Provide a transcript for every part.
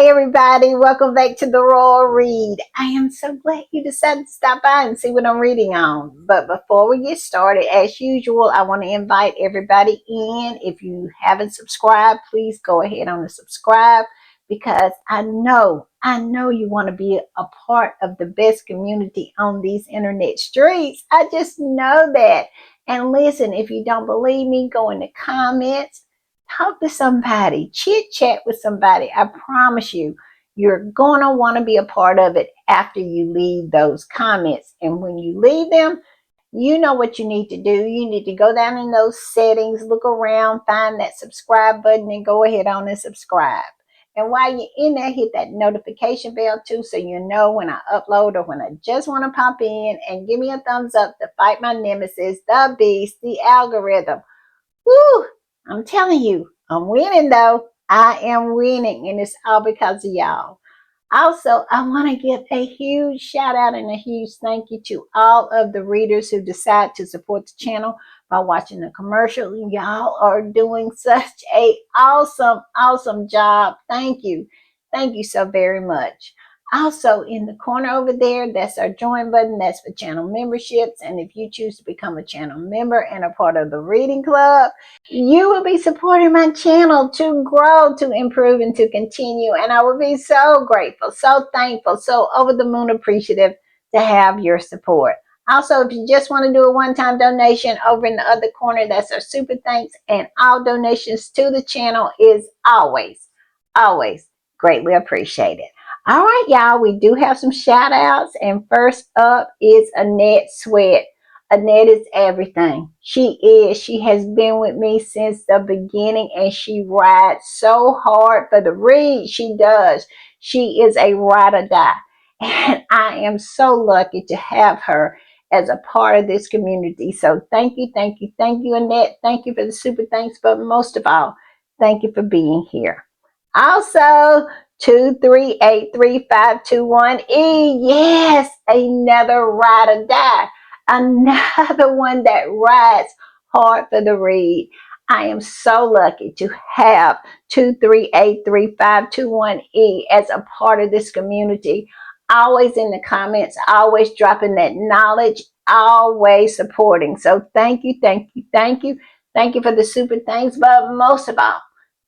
Hi everybody, welcome back to the Royal Read. I am so glad you decided to stop by and see what I'm reading on. But before we get started, as usual, I want to invite everybody in. If you haven't subscribed, please go ahead on and subscribe, because I know you want to be a part of the best community on these internet streets. I just know that. And listen, if you don't believe me, go in the comments. Talk to somebody, chit chat with somebody. I promise you, you're going to want to be a part of it after you leave those comments. And when you leave them, you know what you need to do. You need to go down in those settings, look around, find that subscribe button, and go ahead on and subscribe. And while you're in there, hit that notification bell too, so you know when I upload or when I just want to pop in, and give me a thumbs up to fight my nemesis, the beast, the algorithm. Woo! I'm telling you, I'm winning though. I am winning, and it's all because of y'all. Also, I want to give a huge shout out and a huge thank you to all of the readers who decide to support the channel by watching the commercial. Y'all are doing such a awesome job. Thank you. Thank you so very much. Also, in the corner over there, that's our join button. That's for channel memberships. And if you choose to become a channel member and a part of the reading club, you will be supporting my channel to grow, to improve, and to continue. And I will be so grateful, so thankful, so over the moon appreciative to have your support. Also, if you just want to do a one-time donation, over in the other corner, that's our super thanks. And all donations to the channel is always greatly appreciated. All right, y'all, we do have some shout outs. And first up is Annette Sweat. Annette is everything. She has been with me since the beginning, and she rides so hard for the read. She does. She is a ride or die. And I am so lucky to have her as a part of this community. So thank you, Annette. Thank you for the super thanks, but most of all, thank you for being here. Also, 2383521E. Yes, another ride or die. Another one that rides hard for the read. I am so lucky to have 2383521E as a part of this community. Always in the comments, always dropping that knowledge, always supporting. So thank you. Thank you for the super thanks, but most of all,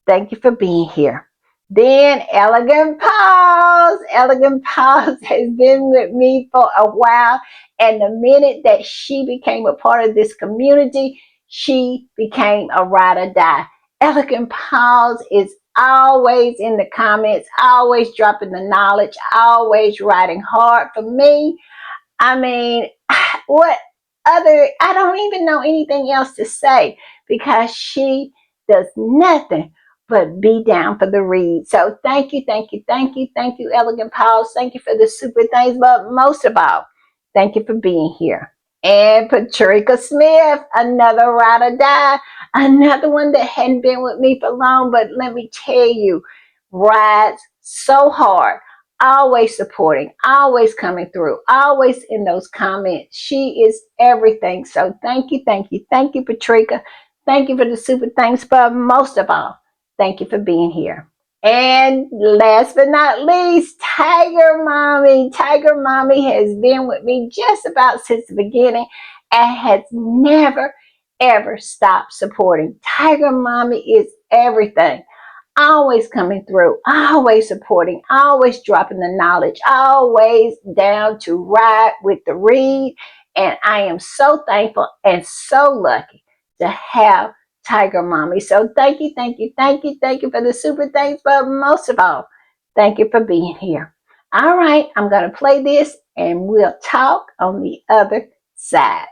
thank you for being here. Then Elegant Paws. Elegant Paws has been with me for a while. And the minute that she became a part of this community, she became a ride or die. Elegant Paws is always in the comments, always dropping the knowledge, always riding hard for me. I mean, I don't even know anything else to say, because she does nothing but be down for the read. So thank you, Elegant Paws. Thank you for the super thanks, but most of all, thank you for being here. And Patricia Smith, another ride or die, another one that hadn't been with me for long, but let me tell you, rides so hard, always supporting, always coming through, always in those comments. She is everything. So thank you, Patricia. Thank you for the super thanks, but most of all, thank you for being here. And last but not least, Tiger Mommy. Tiger Mommy has been with me just about since the beginning and has never, ever stopped supporting. Tiger Mommy is everything. Always coming through, always supporting, always dropping the knowledge, always down to ride with the read. And I am so thankful and so lucky to have Tiger Mommy. So thank you for the super thanks, but most of all, thank you for being here. All right, I'm going to play this and we'll talk on the other side.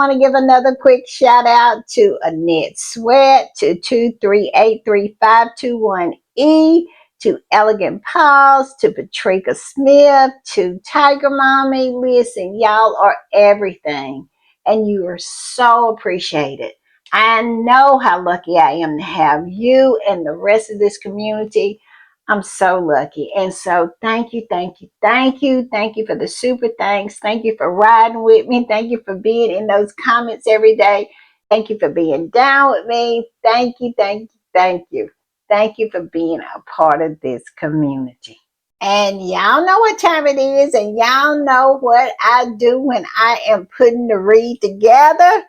want to give another quick shout out to Annette Sweat, to 2383521E, to Elegant Paws, to Patricia Smith, to Tiger Mommy. Listen, y'all are everything, and you are so appreciated. I know how lucky I am to have you and the rest of this community. I'm so lucky. And so thank you, thank you, thank you. Thank you for the super thanks. Thank you for riding with me. Thank you for being in those comments every day. Thank you for being down with me. Thank you, thank you, thank you. Thank you for being a part of this community. And y'all know what time it is, and y'all know what I do when I am putting the read together.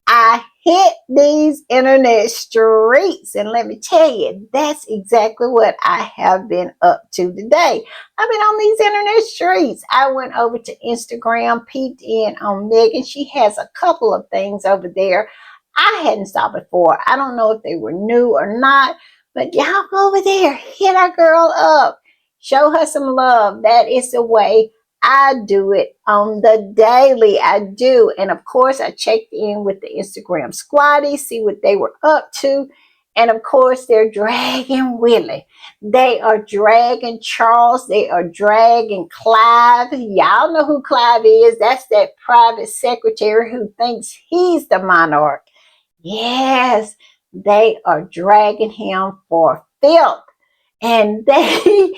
I hit these internet streets, and let me tell you, that's exactly what I have been up to today. I've been on these internet streets. I went over to Instagram, peeked in on Megan. She has a couple of things over there I hadn't saw before. I don't know if they were new or not, but y'all go over there, hit our girl up, show her some love. That is the way I do it on the daily. I do. And of course, I checked in with the Instagram squatties, see what they were up to. And of course, they're dragging Willie. They are dragging Charles. They are dragging Clive. Y'all know who Clive is. That's that private secretary who thinks he's the monarch. Yes, they are dragging him for filth. And they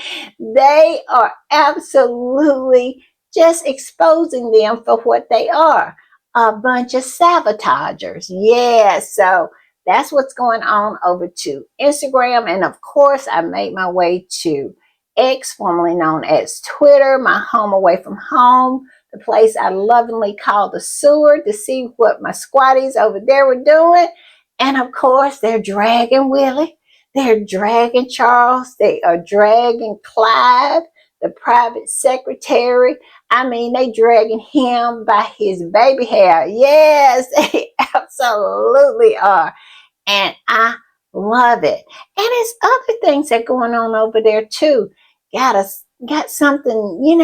are absolutely just exposing them for what they are, a bunch of sabotagers. Yeah, so that's what's going on over to Instagram. And of course, I made my way to X, formerly known as Twitter, my home away from home, the place I lovingly call the sewer, to see what my squatties over there were doing. And of course, they're dragging Willie. They're dragging Charles. They are dragging Clive, the private secretary. I mean, they dragging him by his baby hair. Yes, they absolutely are. And I love it. And it's other things that are going on over there too. Got something, we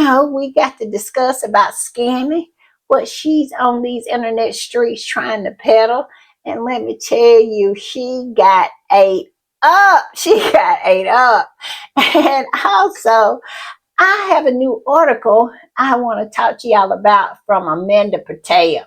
got to discuss about scamming, what she's on these internet streets trying to peddle. And let me tell you, she got ate up. She got ate up. And also, I have a new article I want to talk to y'all about from Amanda Patel.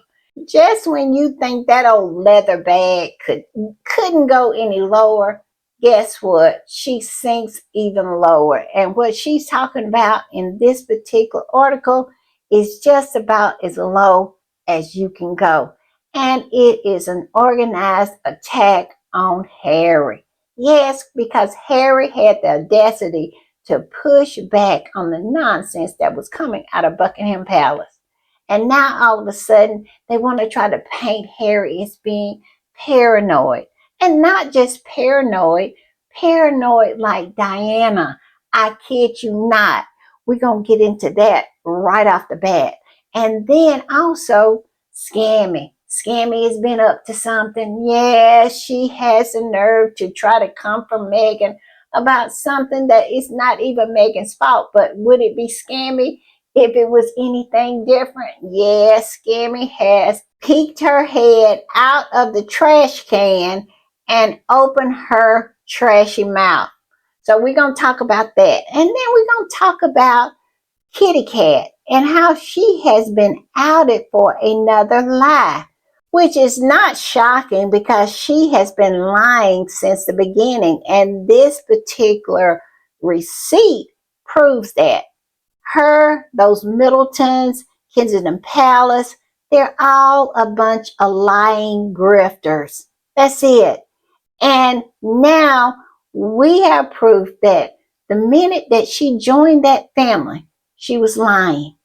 Just when you think that old leather bag couldn't go any lower, guess what? She sinks even lower. And what she's talking about in this particular article is just about as low as you can go. And it is an organized attack on Harry. Yes, because Harry had the audacity to push back on the nonsense that was coming out of Buckingham Palace. And now all of a sudden, they want to try to paint Harry as being paranoid. And not just paranoid like Diana. I kid you not. We're going to get into that right off the bat. And then also, Scammy. Scammy has been up to something. Yeah, she has the nerve to try to come from Megan about something that is not even Megan's fault. But would it be Scammy if it was anything different? Yes, Scammy has peeked her head out of the trash can and opened her trashy mouth. So we're going to talk about that. And then we're going to talk about Kitty Cat and how she has been outed for another lie, which is not shocking because she has been lying since the beginning. And this particular receipt proves that. Her, those Middletons, Kensington Palace, they're all a bunch of lying grifters. That's it. And now we have proof that the minute that she joined that family, she was lying.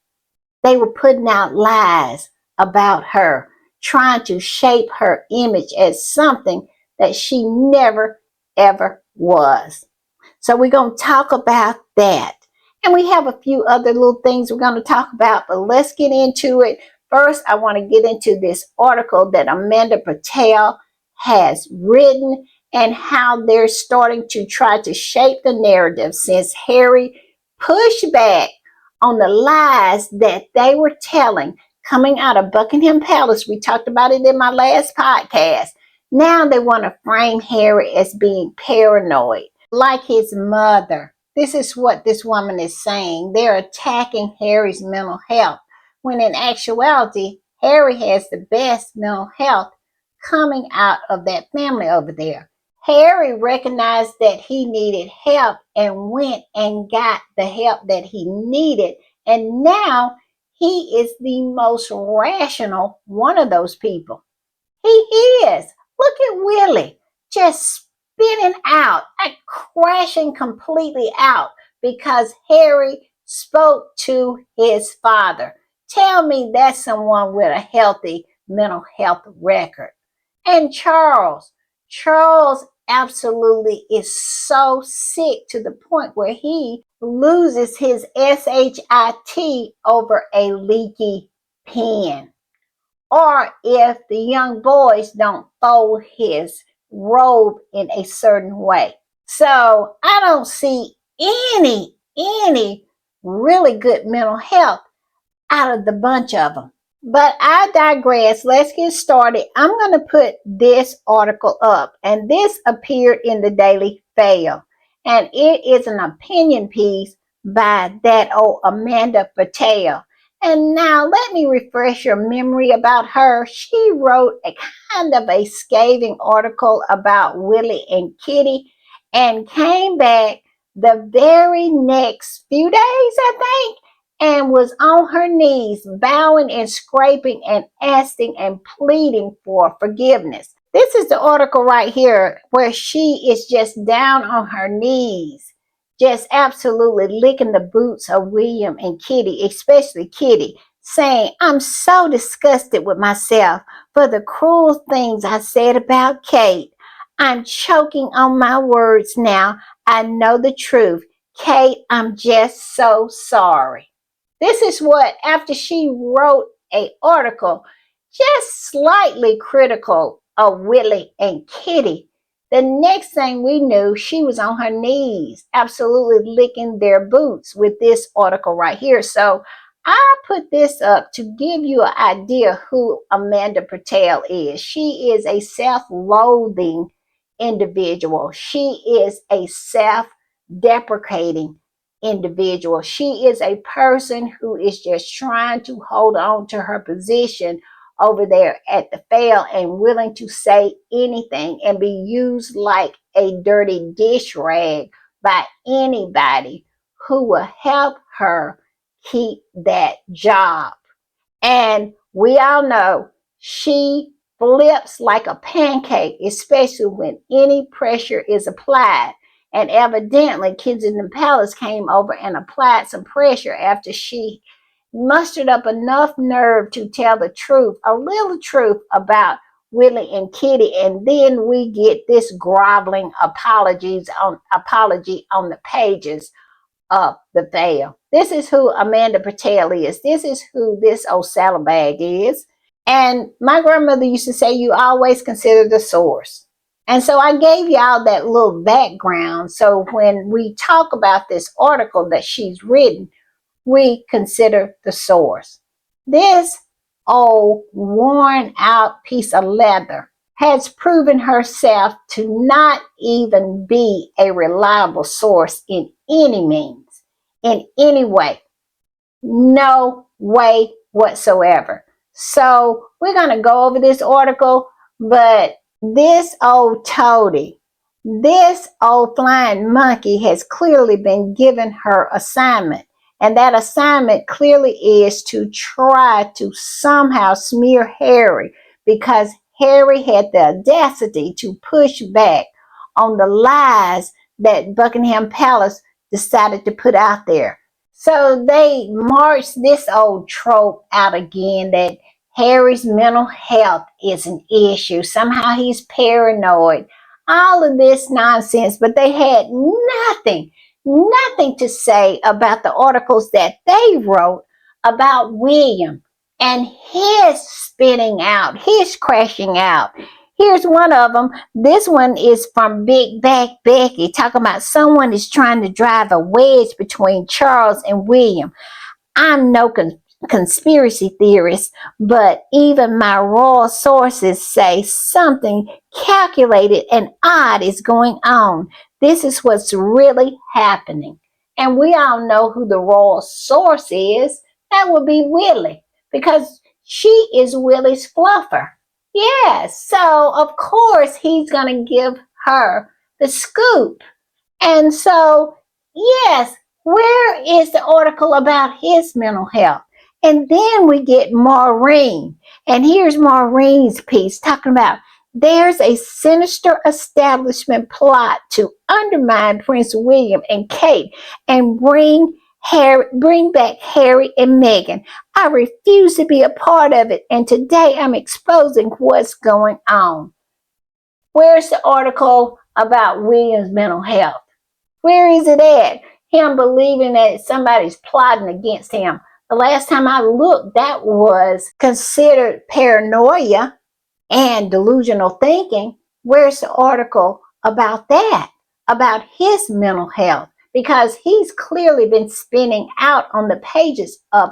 They were putting out lies about her, trying to shape her image as something that she never, ever was. So we're going to talk about that. And we have a few other little things we're going to talk about, but let's get into it. First, I want to get into this article that Amanda Patel has written and how they're starting to try to shape the narrative since Harry pushed back on the lies that they were telling coming out of Buckingham Palace. We talked about it in my last podcast. Now they want to frame Harry as being paranoid, like his mother. This is what this woman is saying. They're attacking Harry's mental health, when in actuality, Harry has the best mental health coming out of that family over there. Harry recognized that he needed help and went and got the help that he needed. And now he is the most rational one of those people. He is. Look at Willie just spinning out, like crashing completely out because Harry spoke to his father. Tell me that's someone with a healthy mental health record. And Charles absolutely is so sick to the point where he loses his SHIT over a leaky pen, or if the young boys don't fold his robe in a certain way. So I don't see any really good mental health out of the bunch of them. But I digress. Let's get started. I'm going to put this article up, and this appeared in the Daily Fail, and it is an opinion piece by that old Amanda Patel. And now let me refresh your memory about her. She wrote a kind of a scathing article about Willie and Kitty and came back the very next few days, I think, and was on her knees, bowing and scraping and asking and pleading for forgiveness. This is the article right here where she is just down on her knees, just absolutely licking the boots of William and Kitty, especially Kitty, saying, "I'm so disgusted with myself for the cruel things I said about Kate. I'm choking on my words now. I know the truth. Kate, I'm just so sorry." This is what, after she wrote an article just slightly critical of Willie and Kitty, the next thing we knew, she was on her knees, absolutely licking their boots with this article right here. So I put this up to give you an idea who Amanda Patel is. She is a self-loathing individual. She is a self-deprecating individual. She is a person who is just trying to hold on to her position over there at the fail and willing to say anything and be used like a dirty dish rag by anybody who will help her keep that job. And we all know she flips like a pancake, especially when any pressure is applied. And evidently, Kensington Palace came over and applied some pressure after she mustered up enough nerve to tell the truth, a little truth about Willie and Kitty. And then we get this groveling apology on the pages of the veil. This is who Amanda Patel is. This is who this old saddlebag is. And my grandmother used to say, you always consider the source. And so I gave y'all that little background. So when we talk about this article that she's written, we consider the source. This old worn out piece of leather has proven herself to not even be a reliable source in any means, in any way. No way whatsoever. So we're going to go over this article, but this old toady, this old flying monkey has clearly been given her assignment. And that assignment clearly is to try to somehow smear Harry, because Harry had the audacity to push back on the lies that Buckingham Palace decided to put out there. So they marched this old trope out again that Harry's mental health is an issue. Somehow he's paranoid. All of this nonsense, but they had nothing to say about the articles that they wrote about William and his spinning out, his crashing out. Here's one of them. This one is from Big Back Becky, talking about someone is trying to drive a wedge between Charles and William. I'm no conspiracy theorist, but even my raw sources say something calculated and odd is going on. This is what's really happening. And we all know who the raw source is. That would be Willie, because she is Willie's fluffer. Yes, so of course he's going to give her the scoop. And so, yes, where is the article about his mental health? And then we get Maureen. And here's Maureen's piece talking about there's a sinister establishment plot to undermine Prince William and Kate and bring back Harry and Meghan. I refuse to be a part of it, and today I'm exposing what's going on. Where's the article about William's mental health? Where is it at? Him believing that somebody's plotting against him. The last time I looked, that was considered paranoia and delusional thinking. Where's the article about that? About his mental health? Because he's clearly been spinning out on the pages of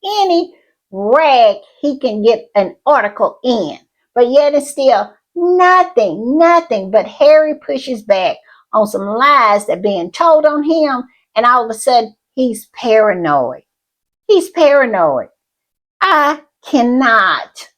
any rag he can get an article in. But yet it's still nothing. But Harry pushes back on some lies that are being told on him, and all of a sudden he's paranoid. He's paranoid. I cannot.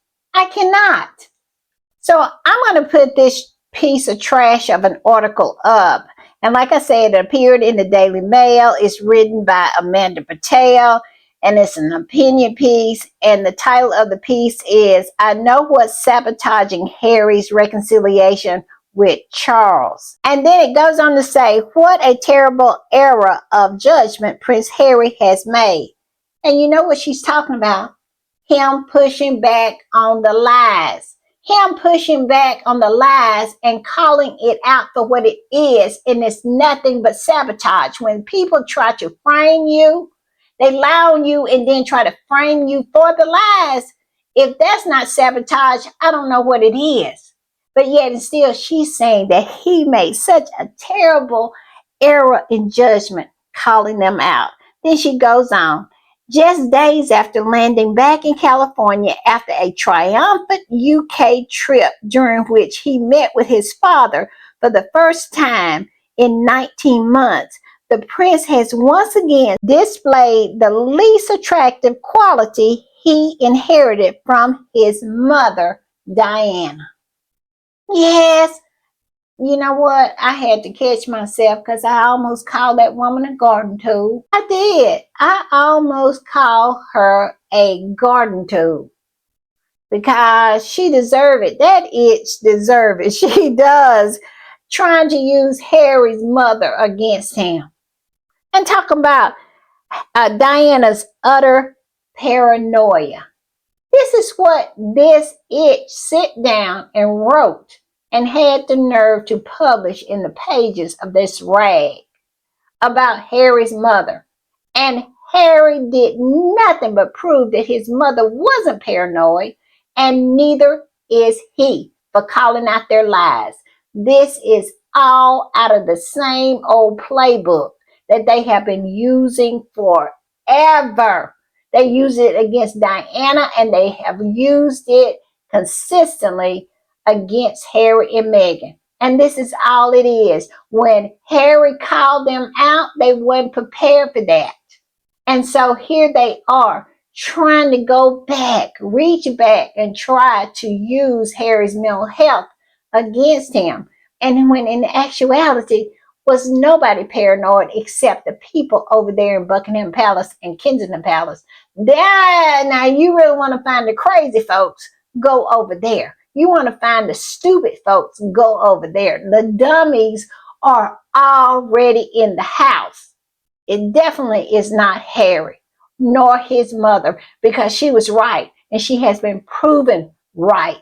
So I'm going to put this piece of trash of an article up. And like I said, it appeared in the Daily Mail. It's written by Amanda Patel, and it's an opinion piece. And the title of the piece is, I Know What's Sabotaging Harry's Reconciliation with Charles. And then it goes on to say, what a terrible error of judgment Prince Harry has made. And you know what she's talking about? Him pushing back on the lies. Him pushing back on the lies and calling it out for what it is. And it's nothing but sabotage. When people try to frame you, they lie on you and then try to frame you for the lies. If that's not sabotage, I don't know what it is. But yet and still she's saying that he made such a terrible error in judgment, calling them out. Then she goes on. Just days after landing back in California after a triumphant UK trip during which he met with his father for the first time in 19 months, the prince has once again displayed the least attractive quality he inherited from his mother, Diana. Yes, you know what? I had to catch myself because I almost called that woman a garden tool. I did. I almost called her a garden tool because she deserved it. That itch deserves it. She does. Trying to use Harry's mother against him. And talk about Diana's utter paranoia. This is what this itch sit down and wrote and had the nerve to publish in the pages of this rag about Harry's mother. And Harry did nothing but prove that his mother wasn't paranoid, and neither is he, for calling out their lies. This is all out of the same old playbook that they have been using forever. They use it against Diana, and they have used it consistently against Harry and Meghan. And this is all it is. When Harry called them out, they weren't prepared for that. And so here they are trying to go back, reach back, and try to use Harry's mental health against him. And when in actuality, was nobody paranoid except the people over there in Buckingham Palace and Kensington Palace. Now you really want to find the crazy folks, go over there. You want to find the stupid folks, go over there. The dummies are already in the house. It definitely is not Harry nor his mother, because she was right and she has been proven right.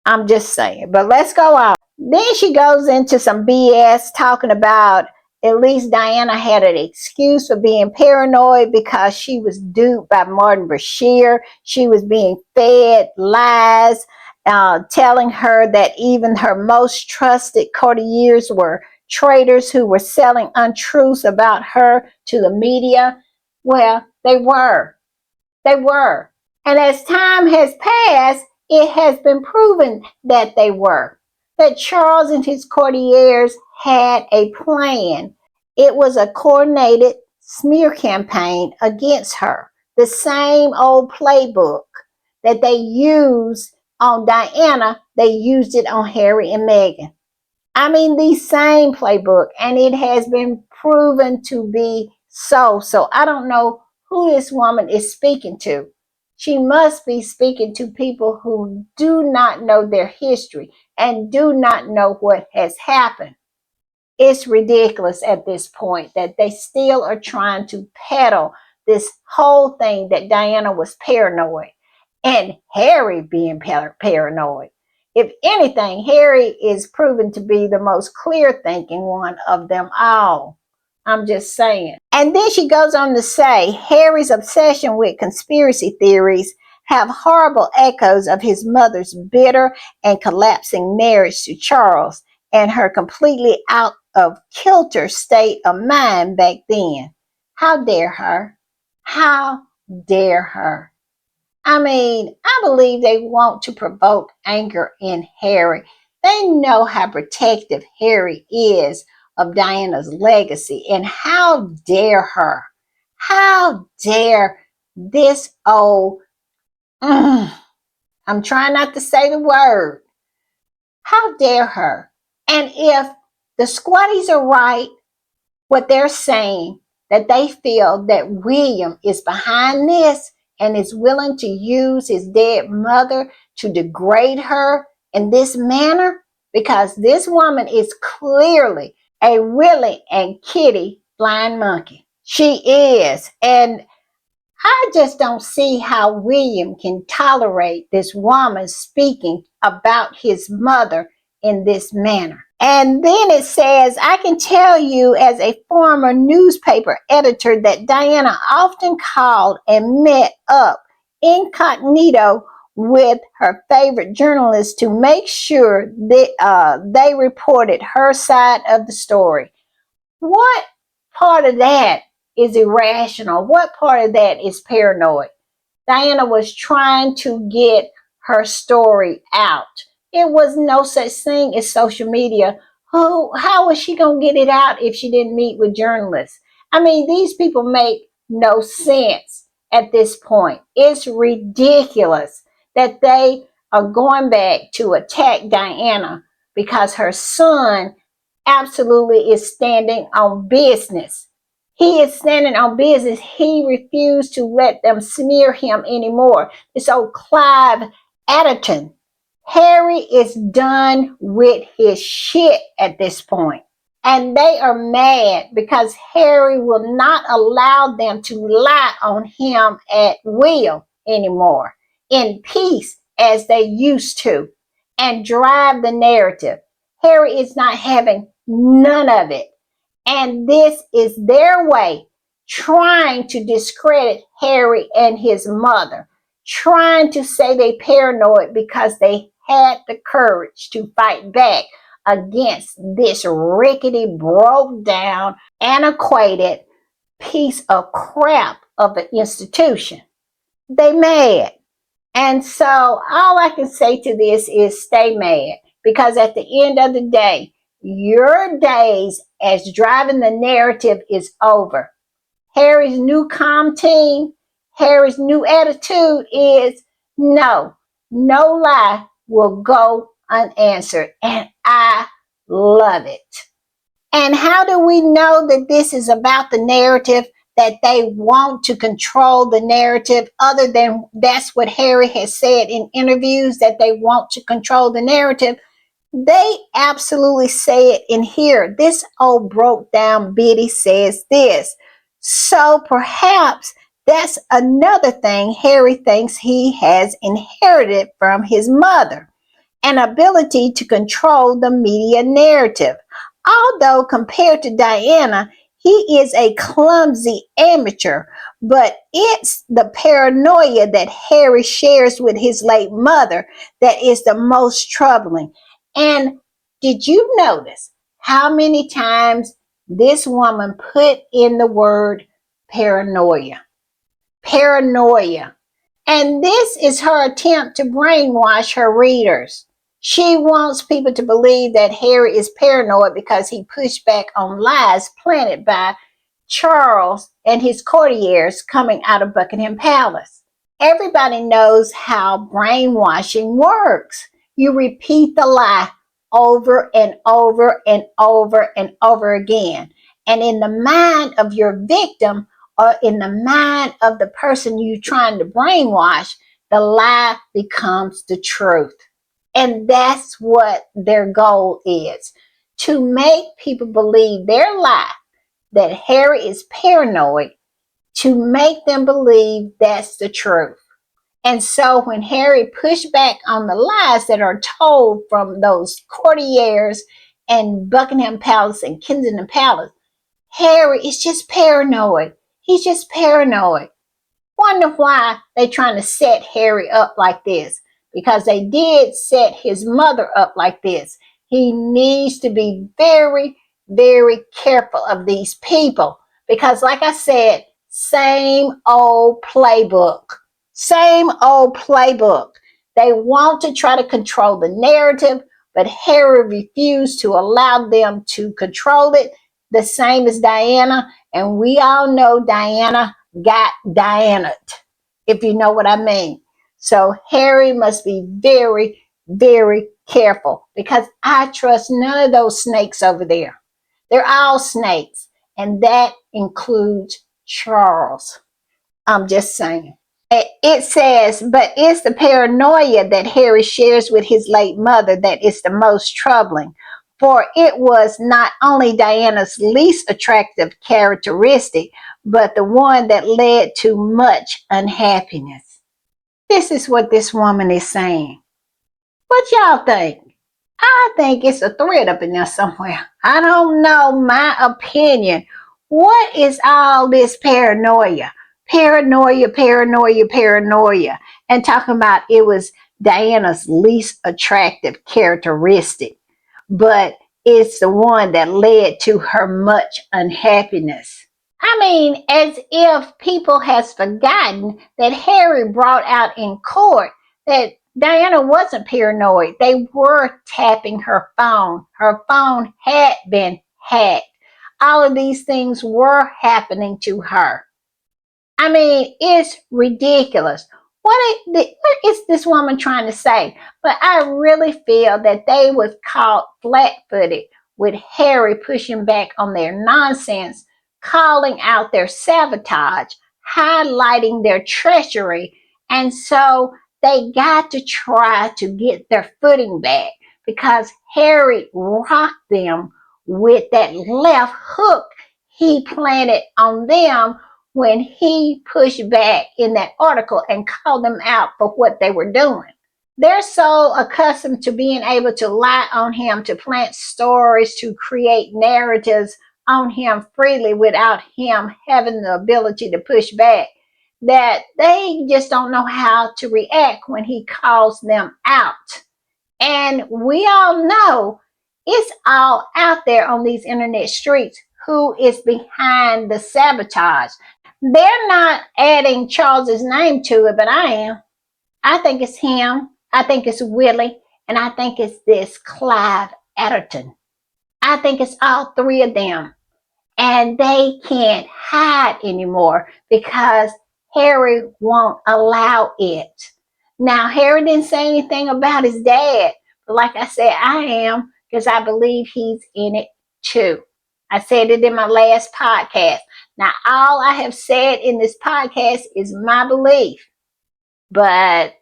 I'm just saying. But let's go on. Then she goes into some BS talking about at least Diana had an excuse for being paranoid because she was duped by Martin Bashir. She was being fed lies, telling her that even her most trusted courtiers were traitors who were selling untruths about her to the media. Well, they were. They were. And as time has passed, it has been proven that they were. That Charles and his courtiers had a plan. It was a coordinated smear campaign against her. The same old playbook that they used on Diana, they used it on Harry and Meghan. I mean, the same playbook, and it has been proven to be so. So I don't know who this woman is speaking to. She must be speaking to people who do not know their history and do not know what has happened. It's ridiculous at this point that they still are trying to peddle this whole thing that Diana was paranoid and Harry being paranoid. If anything, Harry is proven to be the most clear thinking one of them all. I'm just saying. And then she goes on to say Harry's obsession with conspiracy theories have horrible echoes of his mother's bitter and collapsing marriage to Charles and her completely out of kilter state of mind back then. How dare her? How dare her? I mean, I believe they want to provoke anger in Harry. They know how protective Harry is of Diana's legacy, and how dare her? How dare this old, I'm trying not to say the word, how dare her? And if the squatties are right, what they're saying, that they feel that William is behind this and is willing to use his dead mother to degrade her in this manner, because this woman is clearly a Willie and Kitty flying monkey. She is. And I just don't see how William can tolerate this woman speaking about his mother in this manner. And then it says, I can tell you as a former newspaper editor that Diana often called and met up incognito with her favorite journalists to make sure that they reported her side of the story. What part of that is irrational? What part of that is paranoid? Diana was trying to get her story out. It was no such thing as social media. How was she going to get it out if she didn't meet with journalists? I mean, these people make no sense at this point. It's ridiculous that they are going back to attack Diana because her son absolutely is standing on business. He is standing on business. He refused to let them smear him anymore. This old Clive Atherton. Harry is done with his shit at this point. And they are mad because Harry will not allow them to lie on him at will anymore, in peace as they used to, and drive the narrative. Harry is not having none of it. And this is their way trying to discredit Harry and his mother, trying to say they paranoid because they had the courage to fight back against this rickety, broke down, antiquated piece of crap of an institution. They mad. And so all I can say to this is stay mad, because at the end of the day, your days as driving the narrative is over. Harry's new calm team, Harry's new attitude is no, no lie will go unanswered. And I love it. And how do we know that this is about the narrative, that they want to control the narrative, other than that's what Harry has said in interviews, that they want to control the narrative? They absolutely say it in here. This old broke down biddy says this. So perhaps that's another thing Harry thinks he has inherited from his mother, an ability to control the media narrative. Although compared to Diana, he is a clumsy amateur, but it's the paranoia that Harry shares with his late mother that is the most troubling. And did you notice how many times this woman put in the word paranoia? paranoia. And this is her attempt to brainwash her readers. She wants people to believe that Harry is paranoid because he pushed back on lies planted by Charles and his courtiers coming out of Buckingham Palace. Everybody knows how brainwashing works. You repeat the lie over and over and over and over again. And in the mind of your victim, or in the mind of the person you're trying to brainwash, the lie becomes the truth. And that's what their goal is, to make people believe their lie that Harry is paranoid, to make them believe that's the truth. And so when Harry pushed back on the lies that are told from those courtiers and Buckingham Palace and Kensington Palace, Harry is just paranoid. He's just paranoid. Wonder why they trying to set Harry up like this. Because they did set his mother up like this. He needs to be very, very careful of these people. Because like I said, same old playbook. Same old playbook. They want to try to control the narrative, but Harry refused to allow them to control it. The same as Diana, and we all know Diana got Diana, if you know what I mean. So Harry must be very, very careful because I trust none of those snakes over there. They're all snakes, and that includes Charles. I'm just saying. It says, but it's the paranoia that Harry shares with his late mother that is the most troubling. For it was not only Diana's least attractive characteristic, but the one that led to much unhappiness. This is what this woman is saying. What y'all think? I think it's a thread up in there somewhere. I don't know, my opinion. What is all this paranoia? Paranoia, paranoia, paranoia. And talking about it was Diana's least attractive characteristic, but it's the one that led to her much unhappiness. I mean, as if people has forgotten that Harry brought out in court that Diana wasn't paranoid. They were tapping her phone. Her phone had been hacked. All of these things were happening to her. I mean, it's ridiculous. What is this woman trying to say? But I really feel that they was caught flat-footed with Harry pushing back on their nonsense, calling out their sabotage, highlighting their treachery, and so they got to try to get their footing back because Harry rocked them with that left hook he planted on them when he pushed back in that article and called them out for what they were doing. They're so accustomed to being able to lie on him, to plant stories, to create narratives on him freely without him having the ability to push back, that they just don't know how to react when he calls them out. And we all know it's all out there on these internet streets who is behind the sabotage. They're not adding Charles's name to it, but I am. I think it's him. I think it's Willie. And I think it's this Clive Atherton. I think it's all three of them. And they can't hide anymore because Harry won't allow it. Now, Harry didn't say anything about his dad. But like I said, I am because I believe he's in it too. I said it in my last podcast. Now, all I have said in this podcast is my belief. But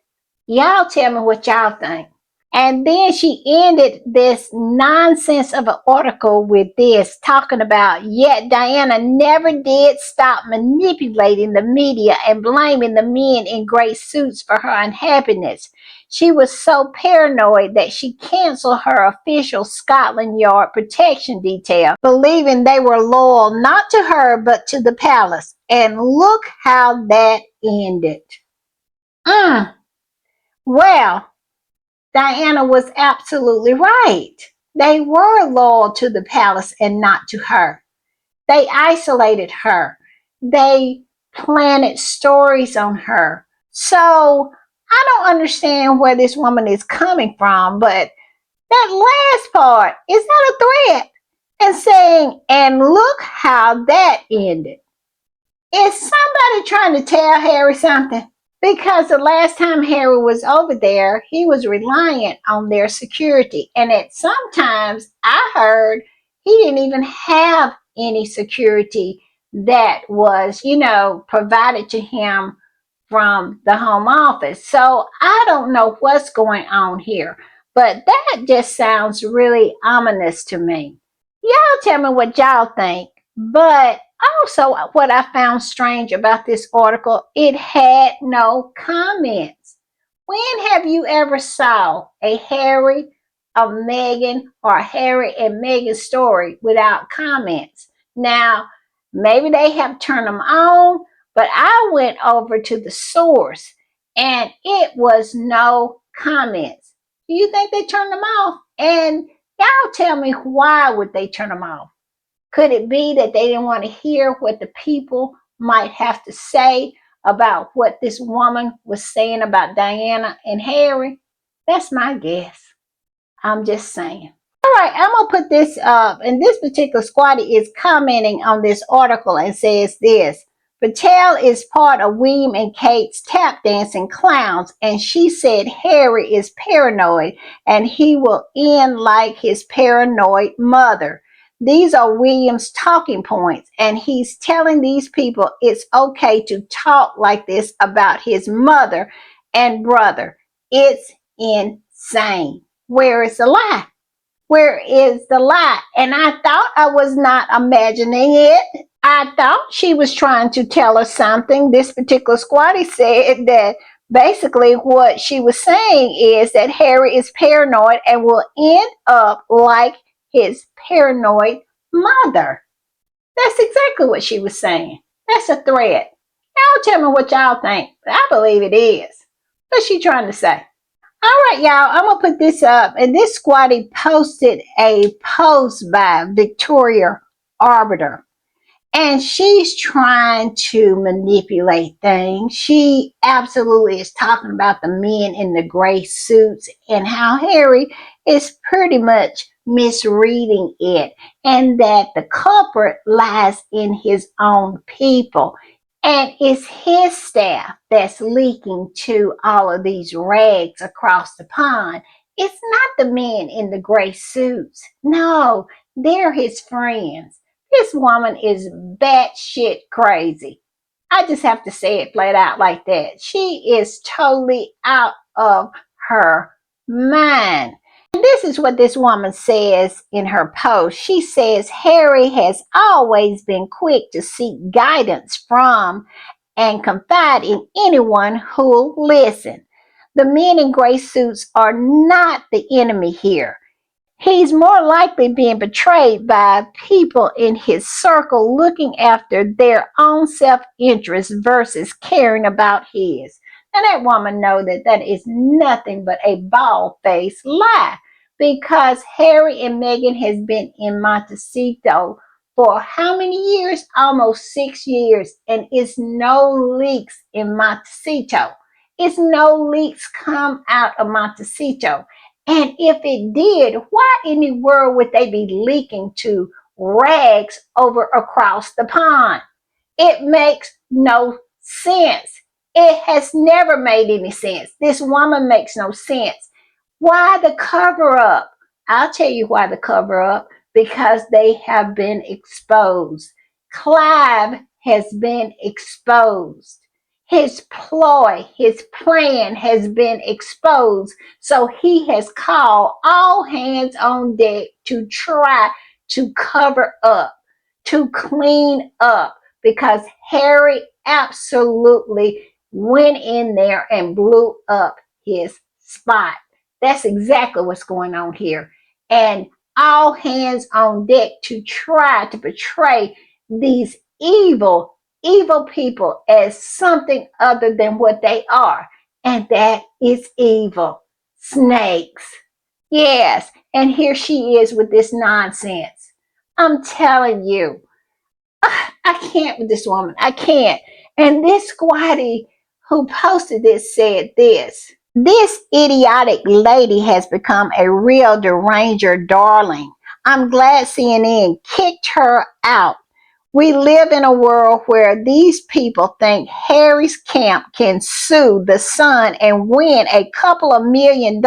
y'all tell me what y'all think. And then she ended this nonsense of an article with this, talking about, yet Diana never did stop manipulating the media and blaming the men in gray suits for her unhappiness. She was so paranoid that she canceled her official Scotland Yard protection detail, believing they were loyal not to her but to the palace. And look how that ended. Well, Diana was absolutely right. They were loyal to the palace and not to her. They isolated her. They planted stories on her. So I don't understand where this woman is coming from, but that last part is not a threat. And saying, and look how that ended. Is somebody trying to tell Harry something? Because the last time Harry was over there, he was reliant on their security. And at sometimes I heard he didn't even have any security that was, provided to him from the home office. So I don't know what's going on here. But that just sounds really ominous to me. Y'all tell me what y'all think. But also, what I found strange about this article, it had no comments. When have you ever saw a Harry, a Meghan, or a Harry and Meghan story without comments? Now, maybe they have turned them on, but I went over to the source and it was no comments. Do you think they turned them off? And y'all tell me, why would they turn them off? Could it be that they didn't want to hear what the people might have to say about what this woman was saying about Diana and Harry? That's my guess. I'm just saying. All right, I'm going to put this up. And this particular squatty is commenting on this article and says this. Patel is part of William and Kate's tap dancing clowns, and she said Harry is paranoid and he will end like his paranoid mother. These are William's talking points, and he's telling these people it's okay to talk like this about his mother and brother. It's insane. Where is the lie? Where is the lie? And I thought I was not imagining it. I thought she was trying to tell us something. This particular squatty said that basically what she was saying is that Harry is paranoid and will end up like his paranoid mother. That's exactly what she was saying. That's a threat. Y'all tell me what y'all think. I believe it is. What's she trying to say? All right, y'all, I'm going to put this up. And this squatty posted a post by Victoria Arbiter. And she's trying to manipulate things. She absolutely is talking about the men in the gray suits and how Harry is pretty much misreading it, and that the culprit lies in his own people. And it's his staff that's leaking to all of these rags across the pond. It's not the men in the gray suits. No, they're his friends. This woman is batshit crazy. I just have to say it flat out like that. She is totally out of her mind. And this is what this woman says in her post. She says Harry has always been quick to seek guidance from and confide in anyone who'll listen. The men in gray suits are not the enemy here. He's more likely being betrayed by people in his circle looking after their own self-interest versus caring about his. And that woman knows that that is nothing but a bald-faced lie, because Harry and Meghan has been in Montecito for how many years? Almost 6 years, and it's no leaks in Montecito. It's no leaks come out of Montecito. And if it did, why in the world would they be leaking to rags over across the pond? It makes no sense. It has never made any sense. This woman makes no sense. Why the cover up? I'll tell you why the cover up. Because they have been exposed. Clive has been exposed. His ploy, his plan has been exposed. So he has called all hands on deck to try to cover up, to clean up, because Harry absolutely went in there and blew up his spot. That's exactly what's going on here. And all hands on deck to try to portray these evil people as something other than what they are. And that is evil. Snakes. Yes. And here she is with this nonsense. I'm telling you, I can't with this woman. I can't. And this squatty who posted this said this idiotic lady has become a real deranger darling. I'm glad CNN kicked her out. We live in a world where these people think Harry's camp can sue the Sun and win a couple of $1 million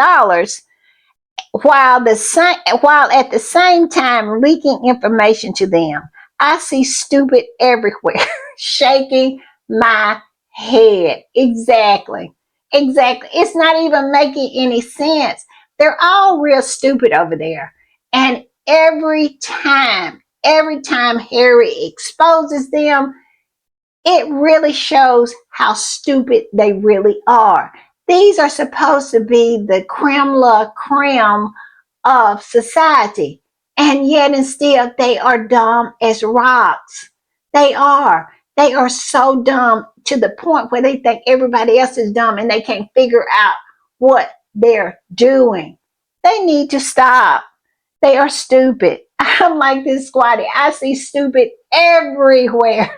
while at the same time leaking information to them. I see stupid everywhere, shaking my head. Exactly. Exactly. It's not even making any sense. They're all real stupid over there. And every time Harry exposes them, it really shows how stupid they really are. These are supposed to be the creme la creme of society, and yet and still they are dumb as rocks. They are. They are so dumb to the point where they think everybody else is dumb and they can't figure out what they're doing. They need to stop. They are stupid. I'm like this squatty. I see stupid everywhere.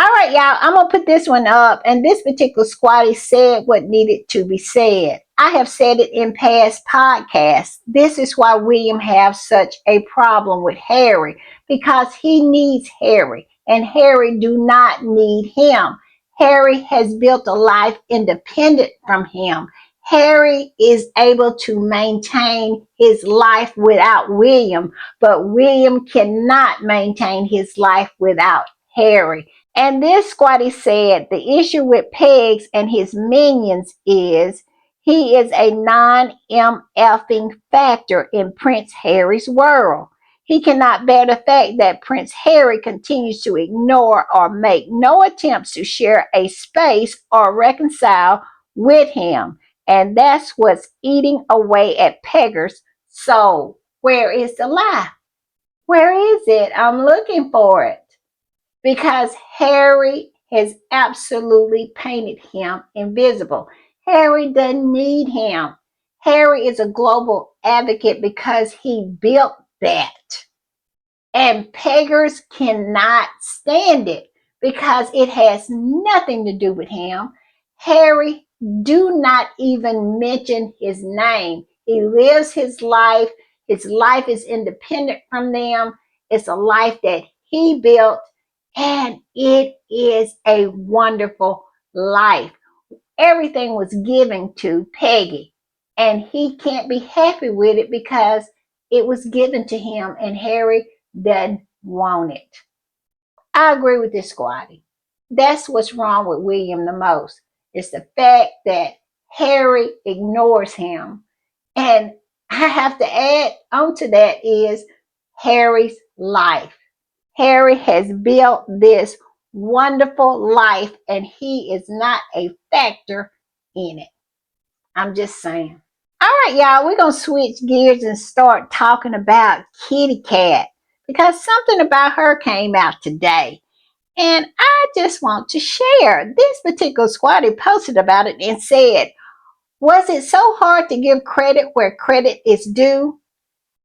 All right, y'all, I'm going to put this one up. And this particular squatty said what needed to be said. I have said it in past podcasts. This is why William has such a problem with Harry, because he needs Harry and Harry do not need him. Harry has built a life independent from him. Harry is able to maintain his life without William, but William cannot maintain his life without Harry. And this squatty said the issue with Pegs and his minions is he is a non-MFing factor in Prince Harry's world. He cannot bear the fact that Prince Harry continues to ignore or make no attempts to share a space or reconcile with him. And that's what's eating away at Pegger's soul. Where is the lie? Where is it? I'm looking for it, because Harry has absolutely painted him invisible. Harry doesn't need him. Harry is a global advocate because he built that. And peggers cannot stand it because it has nothing to do with him. Harry, do not even mention his name. He lives his life. His life is independent from them. It's a life that he built, and it is a wonderful life. Everything was given to Peggy, and he can't be happy with it because it was given to him, and Harry doesn't want it. I agree with this squatty. That's what's wrong with William the most. It's the fact that Harry ignores him. And I have to add on to that is Harry's life. Harry has built this wonderful life and he is not a factor in it. I'm just saying. All right, y'all, we're going to switch gears and start talking about Kitty Cat because something about her came out today. And I just want to share. This particular squatty posted about it and said, was it so hard to give credit where credit is due?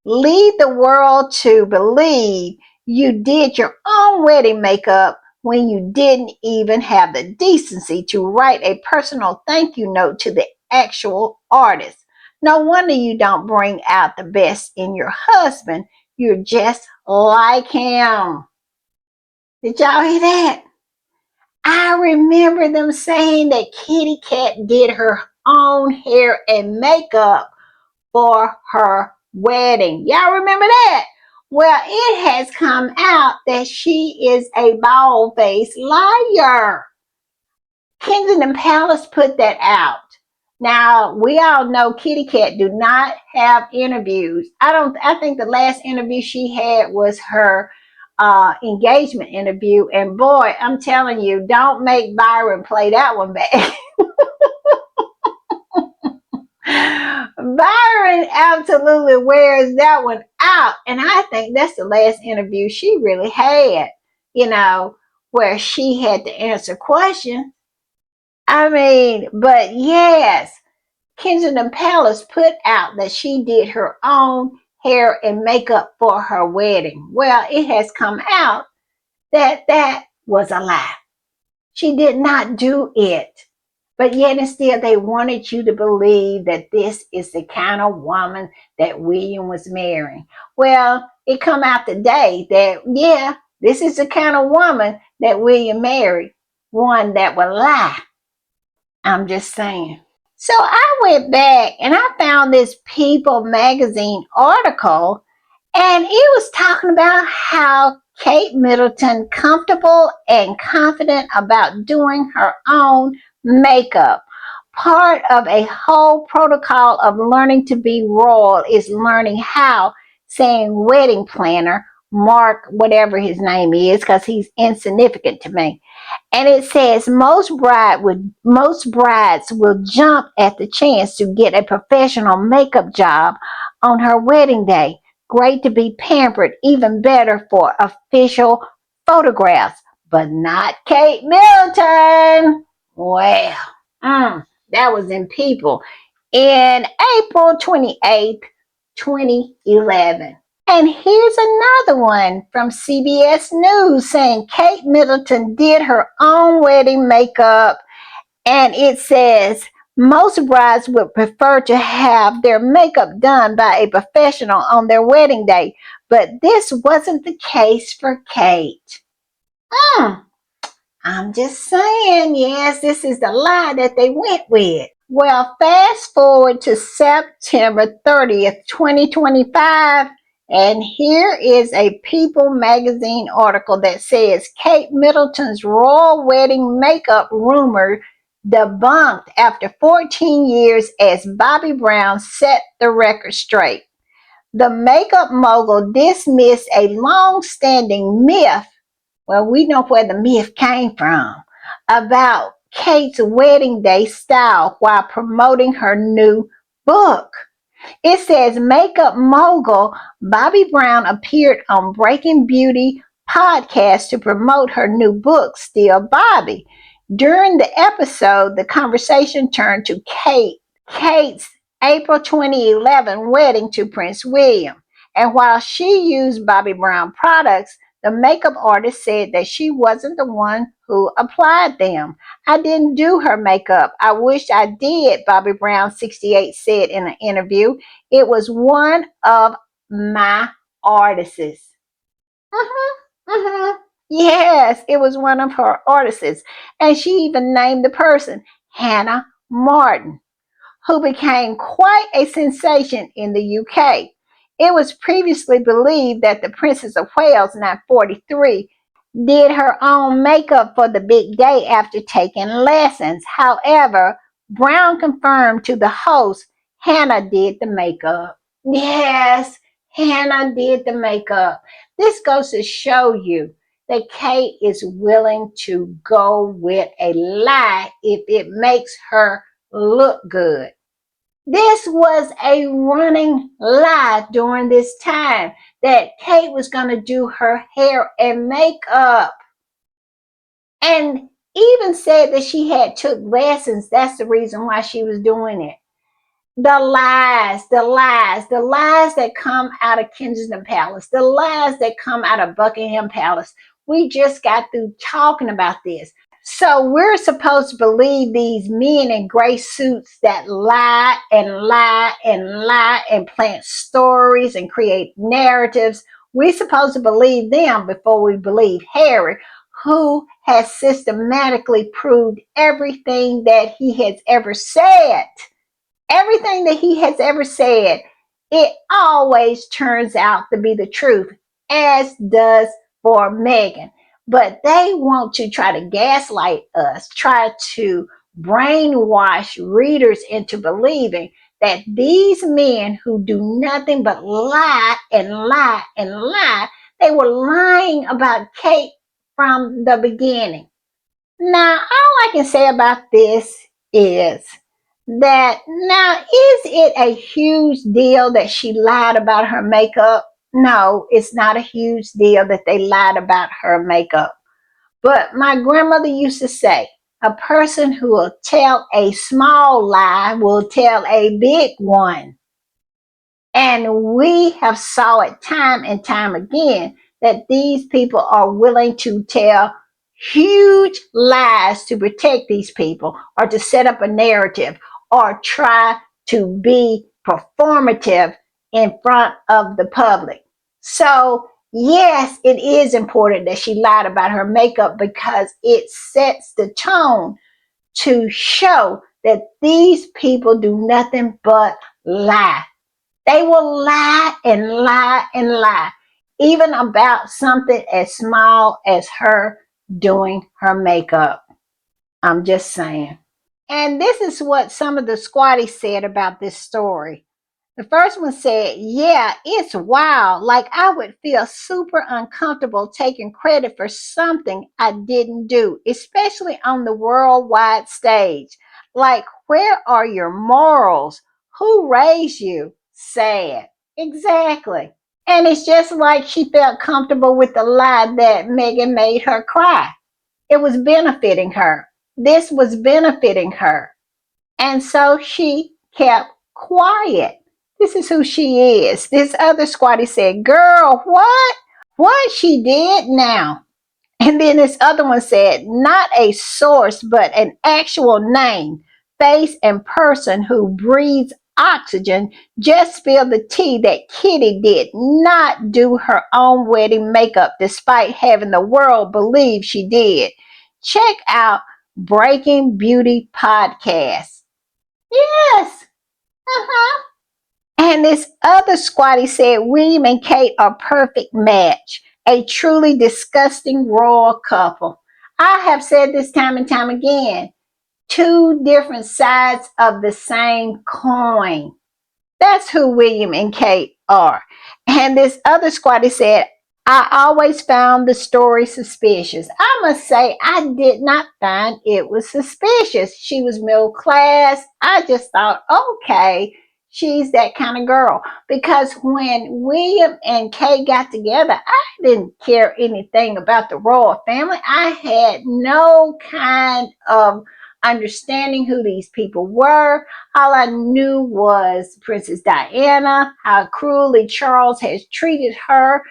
Lead the world to believe you did your own wedding makeup when you didn't even have the decency to write a personal thank you note to the actual artist. No wonder you don't bring out the best in your husband. You're just like him. Did y'all hear that? I remember them saying that Kitty Cat did her own hair and makeup for her wedding. Y'all remember that? Well, it has come out that she is a bald-faced liar. Kensington Palace put that out. Now, we all know Kitty Cat do not have interviews. I think the last interview she had was her engagement interview. And boy, I'm telling you, don't make Byron play that one back. Byron absolutely wears that one out. And I think that's the last interview she really had, where she had to answer questions. I mean, but yes, Kensington Palace put out that she did her own hair and makeup for her wedding. Well, it has come out that was a lie. She did not do it. But yet and still they wanted you to believe that this is the kind of woman that William was marrying. Well, it come out today that, yeah, this is the kind of woman that William married. One that will lie. I'm just saying. So I went back and I found this People magazine article, and it was talking about how Kate Middleton comfortable and confident about doing her own makeup. Part of a whole protocol of learning to be royal is learning how, saying wedding planner, Mark, whatever his name is, because he's insignificant to me. And it says most brides will jump at the chance to get a professional makeup job on her wedding day. Great to be pampered, even better for official photographs, but not Kate Middleton. Well, that was in People in April 28th, 2011. And here's another one from CBS News saying Kate Middleton did her own wedding makeup. And it says most brides would prefer to have their makeup done by a professional on their wedding day. But this wasn't the case for Kate. I'm just saying, yes, this is the lie that they went with. Well, fast forward to September 30th, 2025, and here is a People magazine article that says Kate Middleton's royal wedding makeup rumor debunked after 14 years as Bobby Brown set the record straight. The makeup mogul dismissed a long-standing myth. Well, we know where the myth came from about Kate's wedding day style while promoting her new book. It says makeup mogul Bobby Brown appeared on Breaking Beauty podcast to promote her new book, Still Bobby. During the episode, the conversation turned to Kate's April 2011 wedding to Prince William. And while she used Bobby Brown products, the makeup artist said that she wasn't the one who applied them. I didn't do her makeup. I wish I did, Bobby Brown, 68, said in an interview. It was one of my artists. Yes, it was one of her artists. And she even named the person Hannah Martin, who became quite a sensation in the UK. It was previously believed that the Princess of Wales, now 43, did her own makeup for the big day after taking lessons. However, Brown confirmed to the host Hannah did the makeup. Yes, Hannah did the makeup. This goes to show you that Kate is willing to go with a lie if it makes her look good. This was a running lie during this time that Kate was going to do her hair and makeup, and even said that she had took lessons. That's the reason why she was doing it. The lies, the lies, the lies that come out of Kensington Palace, the lies that come out of Buckingham Palace. We just got through talking about this. So we're supposed to believe these men in gray suits that lie and lie and lie and plant stories and create narratives. We're supposed to believe them before we believe Harry, who has systematically proved everything that he has ever said. Everything that he has ever said, it always turns out to be the truth, as does for Meghan. But they want to try to gaslight us, try to brainwash readers into believing that these men who do nothing but lie and lie and lie, they were lying about Kate from the beginning. Now, all I can say about this is that now, is it a huge deal that she lied about her makeup? No, it's not a huge deal that they lied about her makeup. But my grandmother used to say, a person who will tell a small lie will tell a big one. And we have saw it time and time again that these people are willing to tell huge lies to protect these people or to set up a narrative or try to be performative in front of the public. So, yes, it is important that she lied about her makeup because it sets the tone to show that these people do nothing but lie. They will lie and lie and lie, even about something as small as her doing her makeup. I'm just saying. And this is what some of the squatties said about this story. The first one said, yeah, it's wild. Like I would feel super uncomfortable taking credit for something I didn't do, especially on the worldwide stage. Like, where are your morals? Who raised you? Sad. Exactly. And it's just like she felt comfortable with the lie that Megan made her cry. It was benefiting her. This was benefiting her. And so she kept quiet. This is who she is. This other squatty said, girl, what? What she did now? And then this other one said, not a source, but an actual name, face, and person who breathes oxygen. Just spill the tea that Kitty did not do her own wedding makeup despite having the world believe she did. Check out Breaking Beauty Podcast. Yes. Uh-huh. And this other squatty said William and Kate are perfect match. A truly disgusting royal couple. I have said this time and time again. Two different sides of the same coin. That's who William and Kate are. And this other squatty said, I always found the story suspicious. I must say, I did not find it was suspicious. She was middle class. I just thought, okay, she's that kind of girl. Because when William and Kate got together, I didn't care anything about the royal family. I had no kind of understanding who these people were. All I knew was Princess Diana, how cruelly Charles has treated her.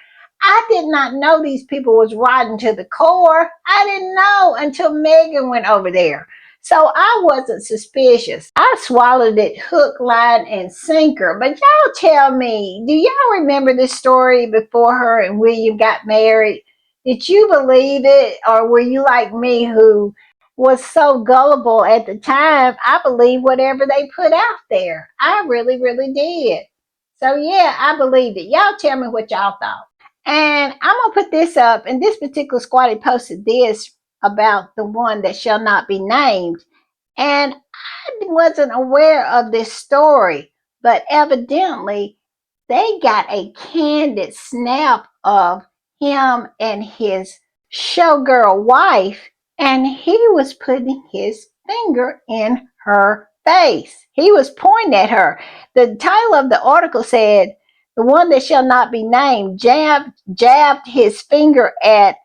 I did not know these people was rotten to the core. I didn't know until Megan went over there. So I wasn't suspicious. I swallowed it hook, line, and sinker. But y'all tell me, do y'all remember this story before her and William got married? Did you believe it? Or were you like me who was so gullible at the time? I believed whatever they put out there. I really, really did. So yeah, I believed it. Y'all tell me what y'all thought. And I'm gonna put this up. And this particular squatty posted this about the one that shall not be named. And I wasn't aware of this story, but evidently they got a candid snap of him and his showgirl wife, and he was putting his finger in her face. He was pointing at her. The title of the article said, the one that shall not be named jabbed his finger at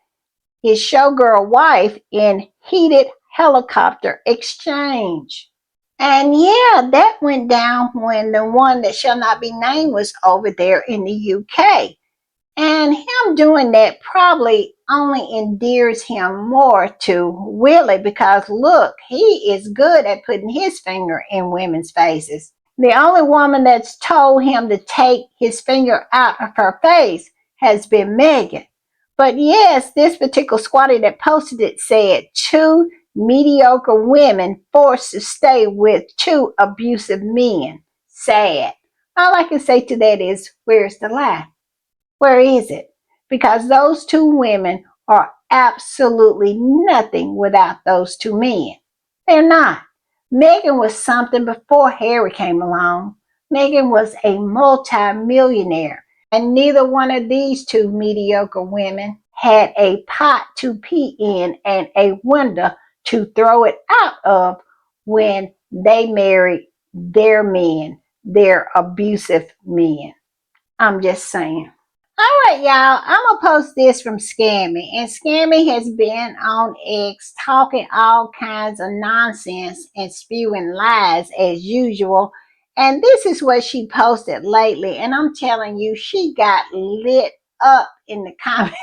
his showgirl wife in heated helicopter exchange. And yeah, that went down when the one that shall not be named was over there in the UK. And him doing that probably only endears him more to Willie because look, he is good at putting his finger in women's faces. The only woman that's told him to take his finger out of her face has been Megan. But yes, this particular squatty that posted it said two mediocre women forced to stay with two abusive men. Sad. All I can say to that is, where's the lie? Where is it? Because those two women are absolutely nothing without those two men. They're not. Megan was something before Harry came along. Megan was a multi-millionaire, and neither one of these two mediocre women had a pot to pee in and a window to throw it out of when they married their men, their abusive men. I'm just saying. All right, y'all. I'm gonna post this from Scammy, and Scammy has been on X talking all kinds of nonsense and spewing lies as usual. And this is what she posted lately, and I'm telling you, she got lit up in the comments.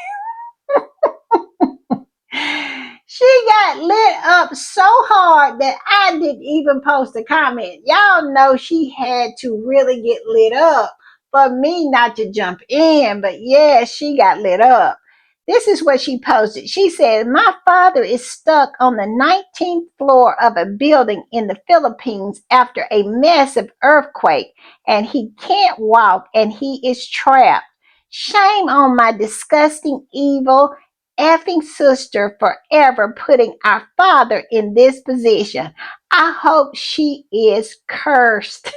She got lit up so hard that I didn't even post a comment. Y'all know she had to really get lit up for me not to jump in. But yeah, she got lit up. This is what she posted. She said, "My father is stuck on the 19th floor of a building in the Philippines after a massive earthquake, and he can't walk and he is trapped. Shame on my disgusting, evil, effing sister for ever putting our father in this position. I hope she is cursed."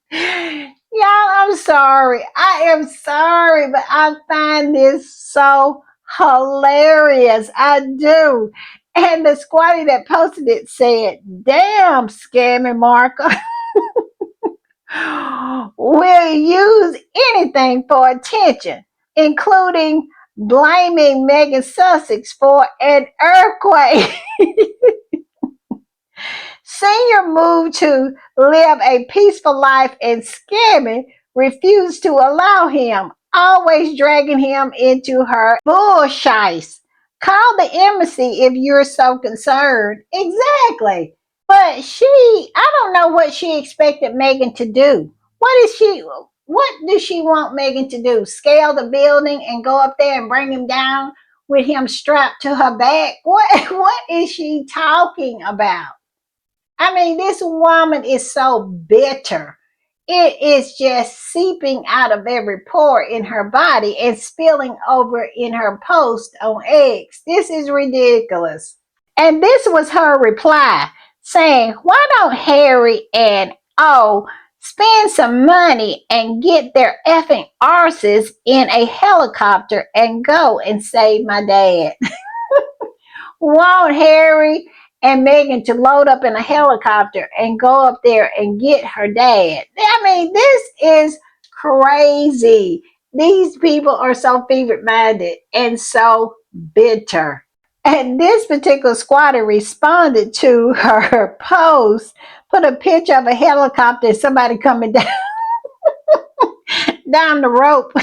Y'all, I'm sorry. I am sorry, but I find this so hilarious. I do. And the squatty that posted it said, "Damn, Scammy Marker will use anything for attention, including blaming Megan Sussex for an earthquake." Senior moved to live a peaceful life and Scammy refused to allow him, always dragging him into her bullshites. Call the embassy if you're so concerned. Exactly. But I don't know what she expected Megan to do. What does she want Megan to do? Scale the building and go up there and bring him down with him strapped to her back? What is she talking about? I mean, this woman is so bitter. It is just seeping out of every pore in her body and spilling over in her post on X. This is ridiculous. And this was her reply saying, "Why don't Harry and spend some money and get their effing arses in a helicopter and go and save my dad?" Want Harry and Megan to load up in a helicopter and go up there and get her dad. I mean, this is crazy. These people are so fever minded and so bitter. And this particular squatter responded to her post, put a picture of a helicopter and somebody coming down, down the rope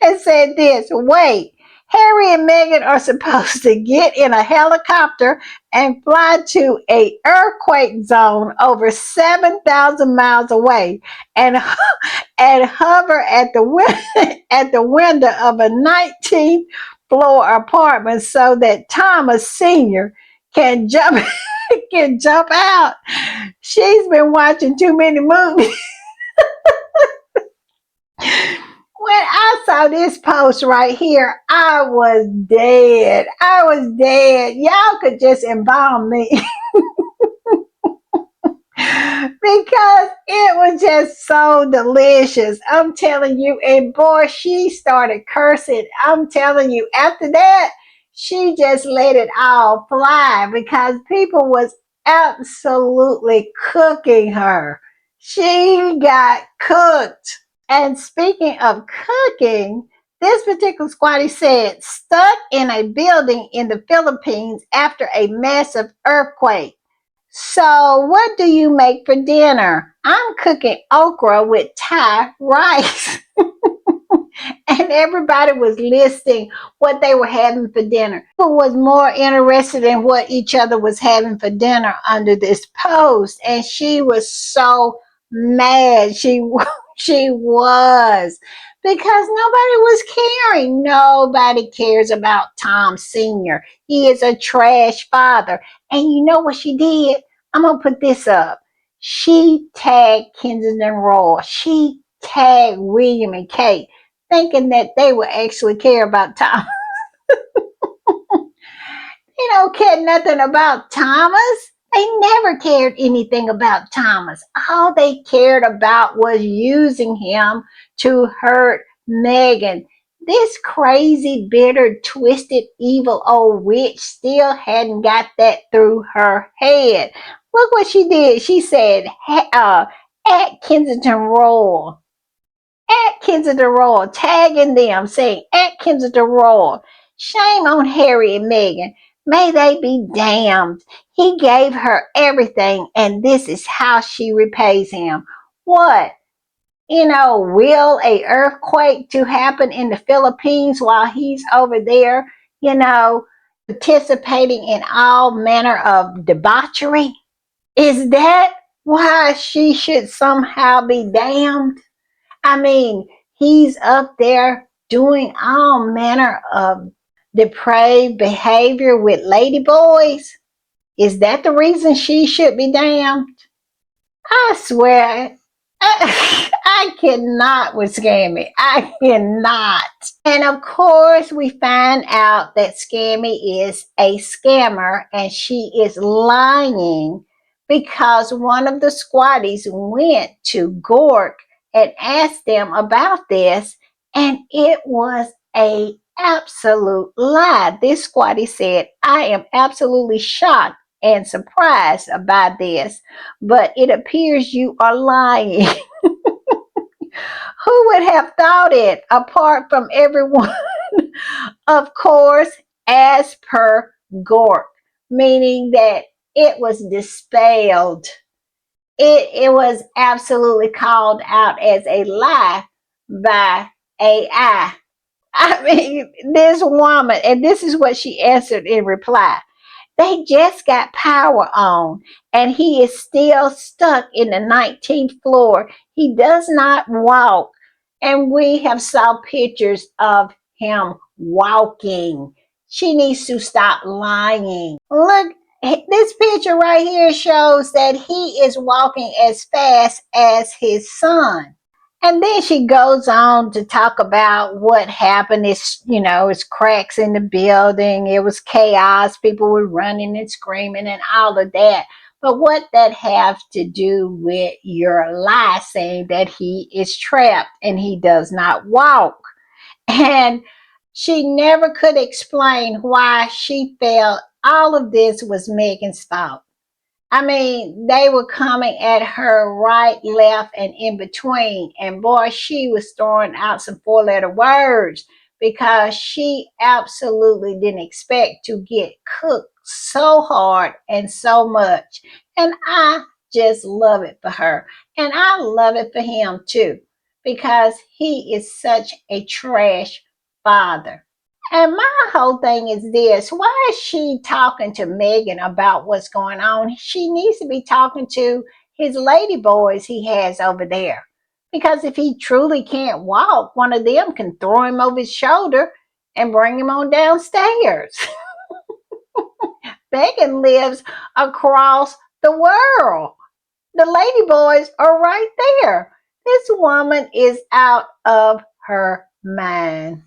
and said this: "Wait, Harry and Meghan are supposed to get in a helicopter and fly to a earthquake zone over 7,000 miles away and and hover at the at the window of a 19th floor apartment so that Thomas Sr. can jump can jump out. She's been watching too many movies." When I saw this post right here, I was dead. I was dead. Y'all could just embalm me because it was just so delicious. I'm telling you. And boy, she started cursing. I'm telling you, after that, she just let it all fly because people was absolutely cooking her. She got cooked. And speaking of cooking, this particular squatty said, "Stuck in a building in the Philippines after a massive earthquake. So, what do you make for dinner?" "I'm cooking okra with Thai rice." And everybody was listing what they were having for dinner. Who was more interested in what each other was having for dinner under this post, and she was so mad. She was, because nobody was caring. Nobody cares about Tom Sr. He is a trash father. And you know what she did? I'm gonna put this up. She tagged Kensington Royal. She tagged William and Kate, thinking that they would actually care about Tom. They don't care nothing about Thomas. They never cared anything about Thomas. All they cared about was using him to hurt Megan. This crazy, bitter, twisted, evil old witch still hadn't got that through her head. Look what she did. She said, at Kensington Royal. At Kensington Royal, tagging them, saying, "At Kensington Royal. Shame on Harry and Meghan. May they be damned. He gave her everything, and this is how she repays him." What? will a earthquake to happen in the Philippines while he's over there, you know, participating in all manner of debauchery? Is that why she should somehow be damned? I mean, he's up there doing all manner of depraved behavior with ladyboys. Is that the reason she should be damned? I swear, I cannot with Scammy. I cannot. And of course, we find out that Scammy is a scammer and she is lying because one of the squatties went to Gork and asked them about this, and it was a absolute lie. This squatty said, I am absolutely shocked and surprised about this, but it appears you are lying. Who would have thought it apart from everyone? Of course, as per Gork, meaning that it was dispelled. It was absolutely called out as a lie by AI. I mean, this woman, and this is what she answered in reply. They just got power on, and he is still stuck in the 19th floor. He does not walk, and we have saw pictures of him walking. She needs to stop lying. Look, this picture right here shows that he is walking as fast as his son. And then she goes on to talk about what happened. It's cracks in the building. It was chaos. People were running and screaming and all of that. But what that have to do with your lie saying that he is trapped and he does not walk? And she never could explain why she felt all of this was Megan's fault. I mean, they were coming at her right, left, and in between. And boy, she was throwing out some four-letter words because she absolutely didn't expect to get cooked so hard and so much. And I just love it for her. And I love it for him too because he is such a trash father. And my whole thing is this: why is she talking to Megan about what's going on? She needs to be talking to his lady boys he has over there. Because if he truly can't walk, one of them can throw him over his shoulder and bring him on downstairs. Megan lives across the world. The lady boys are right there. This woman is out of her mind.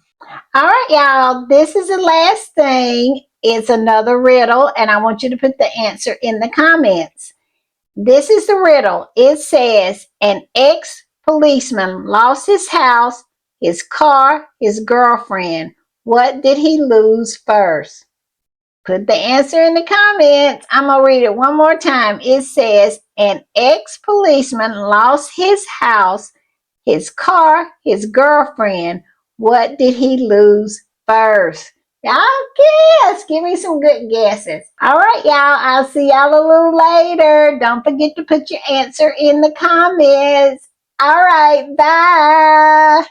All right, y'all. This is the last thing. It's another riddle, and I want you to put the answer in the comments. This is the riddle. It says an ex policeman lost his house, his car, his girlfriend. What did he lose first? Put the answer in the comments. I'm going to read it one more time. It says an ex policeman lost his house, his car, his girlfriend. What did he lose first? Y'all guess. Give me some good guesses. All right, y'all. I'll see y'all a little later. Don't forget to put your answer in the comments. All right. Bye.